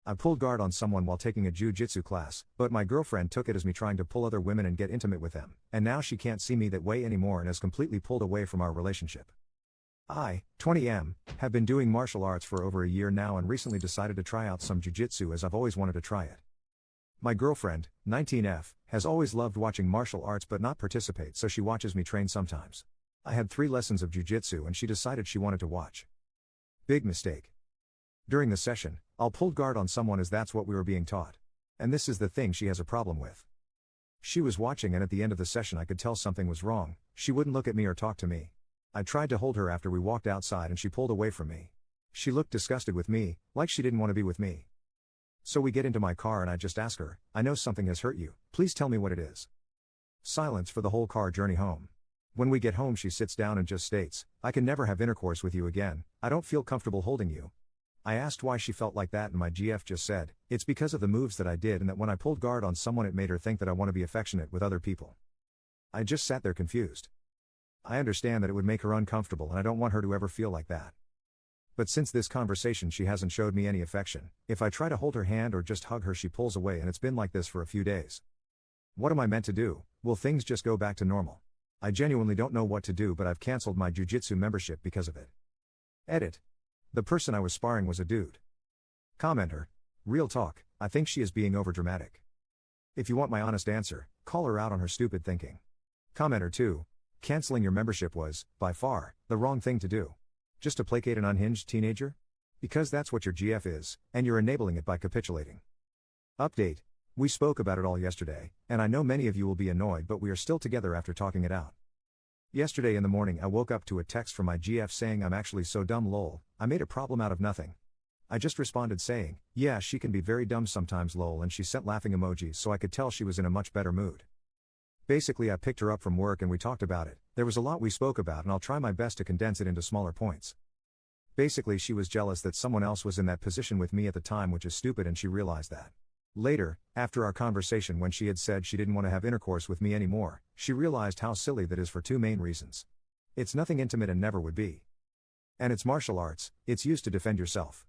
I pulled guard on someone while taking a jitsu class, but my girlfriend took it as me trying to pull other women and get intimate with them, and now she can't see me that way anymore and has completely pulled away from our relationship. I, 20M, have been doing martial arts for over a year now and recently decided to try out some jiu-jitsu as I've always wanted to try it. My girlfriend, 19F, has always loved watching martial arts but not participate, so she watches me train sometimes. I had 3 lessons of jiu-jitsu and she decided she wanted to watch. Big mistake. During the session, I'll pull guard on someone as that's what we were being taught. And this is the thing she has a problem with. She was watching and at the end of the session I could tell something was wrong. She wouldn't look at me or talk to me. I tried to hold her after we walked outside and she pulled away from me. She looked disgusted with me, like she didn't want to be with me. So we get into my car and I just ask her, I know something has hurt you, please tell me what it is. Silence for the whole car journey home. When we get home she sits down and just states, I can never have intercourse with you again, I don't feel comfortable holding you. I asked why she felt like that and my GF just said, it's because of the moves that I did and that when I pulled guard on someone it made her think that I want to be affectionate with other people. I just sat there confused. I understand that it would make her uncomfortable and I don't want her to ever feel like that. But since this conversation she hasn't showed me any affection. If I try to hold her hand or just hug her she pulls away and it's been like this for a few days. What am I meant to do? Will things just go back to normal? I genuinely don't know what to do, but I've cancelled my jiu-jitsu membership because of it. Edit. The person I was sparring was a dude. Commenter. Real talk, I think she is being overdramatic. If you want my honest answer, call her out on her stupid thinking. Commenter 2. Canceling your membership was, by far, the wrong thing to do. Just to placate an unhinged teenager? Because that's what your GF is, and you're enabling it by capitulating. Update. We spoke about it all yesterday, and I know many of you will be annoyed but we are still together after talking it out. Yesterday in the morning I woke up to a text from my GF saying I'm actually so dumb lol, I made a problem out of nothing. I just responded saying, yeah she can be very dumb sometimes lol, and she sent laughing emojis so I could tell she was in a much better mood. Basically I picked her up from work and we talked about it. There was a lot we spoke about and I'll try my best to condense it into smaller points. Basically she was jealous that someone else was in that position with me at the time, which is stupid, and she realized that. Later, after our conversation when she had said she didn't want to have intercourse with me anymore, she realized how silly that is for 2 main reasons. It's nothing intimate and never would be. And it's martial arts, it's used to defend yourself.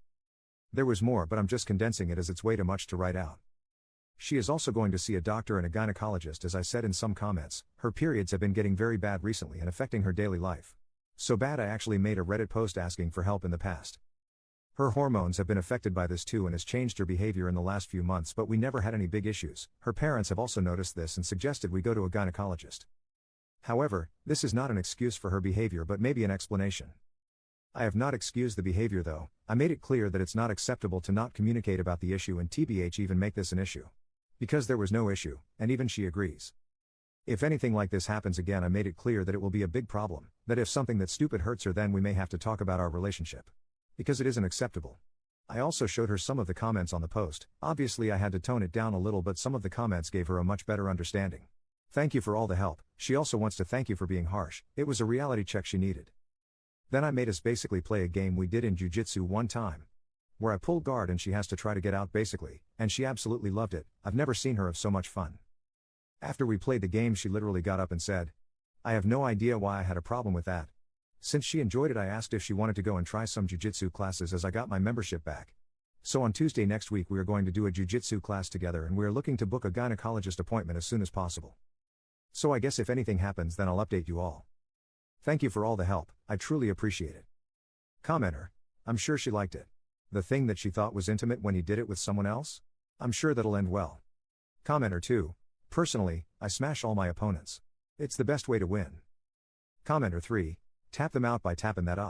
There was more but I'm just condensing it as it's way too much to write out. She is also going to see a doctor and a gynecologist. As I said in some comments, her periods have been getting very bad recently and affecting her daily life. So bad I actually made a Reddit post asking for help in the past. Her hormones have been affected by this too and has changed her behavior in the last few months, but we never had any big issues. Her parents have also noticed this and suggested we go to a gynecologist. However, this is not an excuse for her behavior but maybe an explanation. I have not excused the behavior though. I made it clear that it's not acceptable to not communicate about the issue and TBH even make this an issue. Because there was no issue, and even she agrees. If anything like this happens again I made it clear that it will be a big problem, that if something that stupid hurts her then we may have to talk about our relationship. Because it isn't acceptable. I also showed her some of the comments on the post. Obviously I had to tone it down a little but some of the comments gave her a much better understanding. Thank you for all the help. She also wants to thank you for being harsh. It was a reality check she needed. Then I made us basically play a game we did in jiu-jitsu one time, where I pulled guard and she has to try to get out basically, and she absolutely loved it. I've never seen her have so much fun. After we played the game she literally got up and said, I have no idea why I had a problem with that. Since she enjoyed it I asked if she wanted to go and try some jiu-jitsu classes as I got my membership back. So on Tuesday next week we are going to do a jiu-jitsu class together and we are looking to book a gynecologist appointment as soon as possible. So I guess if anything happens then I'll update you all. Thank you for all the help, I truly appreciate it. Commenter. I'm sure she liked it. The thing that she thought was intimate when he did it with someone else? I'm sure that'll end well. Commenter 2. Personally, I smash all my opponents. It's the best way to win. Commenter 3. Tap them out by tapping that